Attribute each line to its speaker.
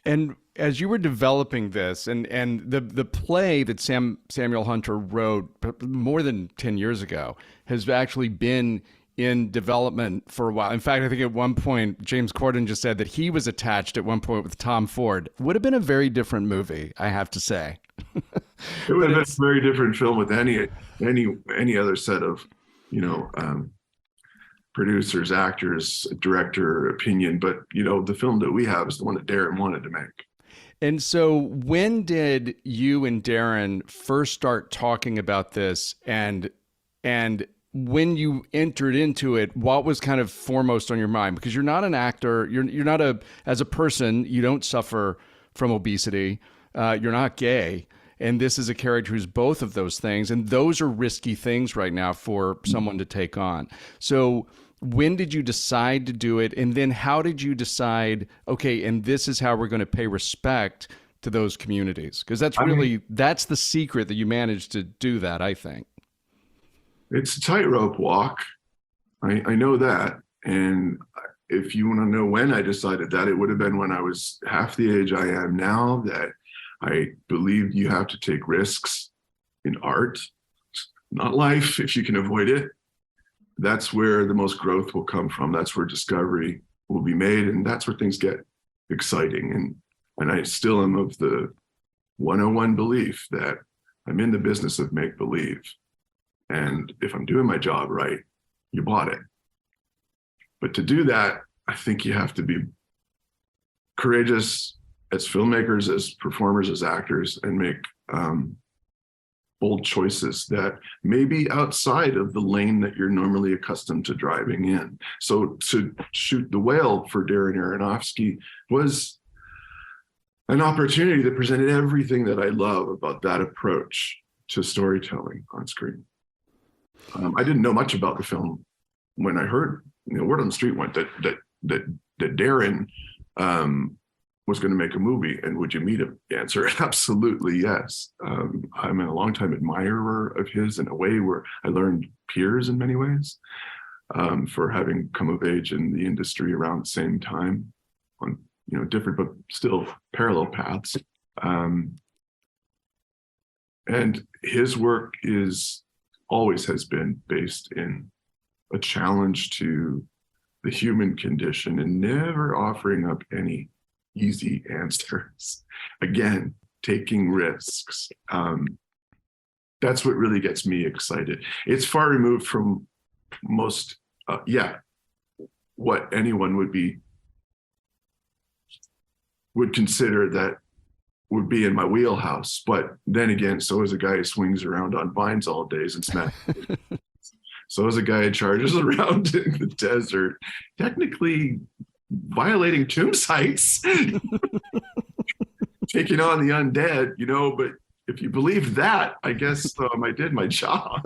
Speaker 1: And as you were developing this, and the play that Samuel Hunter wrote more than 10 years ago has actually been in development for a while. In fact, I think at one point James Corden just said that he was attached at one point with Tom Ford. Would have been a very different movie, I have to say.
Speaker 2: It would
Speaker 1: But
Speaker 2: have been
Speaker 1: it's
Speaker 2: a very different film with any other set of, you know, producers, actors, director opinion. But the film that we have is the one that Darren wanted to make.
Speaker 1: And so when did you and Darren first start talking about this, and when you entered into it, what was kind of foremost on your mind? Because you're not an actor, you're not as a person, you don't suffer from obesity, you're not gay, and this is a character who's both of those things, and those are risky things right now for someone to take on. So when did you decide to do it? And then how did you decide, okay, and this is how we're going to pay respect to those communities? Because that's the secret that you managed to do that, I think.
Speaker 2: It's a tightrope walk. I know that. And if you want to know when I decided that, it would have been when I was half the age I am now, that I believe you have to take risks in art, not life, if you can avoid it. That's where the most growth will come from. That's where discovery will be made. And that's where things get exciting. And I still am of the 101 belief that I'm in the business of make believe. And if I'm doing my job right, you bought it. But to do that, I think you have to be courageous as filmmakers, as performers, as actors, and make bold choices that may be outside of the lane that you're normally accustomed to driving in. So to shoot The Whale for Darren Aronofsky was an opportunity that presented everything that I love about that approach to storytelling on screen. I didn't know much about the film when I heard, word on the street went that Darren was going to make a movie, and would you meet him? The answer, absolutely yes. I'm a longtime admirer of his, in a way where I learned peers in many ways, for having come of age in the industry around the same time on different but still parallel paths. And his work always has been based in a challenge to the human condition and never offering up any easy answers. Again, taking risks. That's what really gets me excited. It's far removed from most, what anyone would consider that would be in my wheelhouse. But then again, so is a guy who swings around on vines all days and smacks. So is a guy who charges around in the desert, technically violating tomb sites, taking on the undead, but if you believe that, I guess I did my job.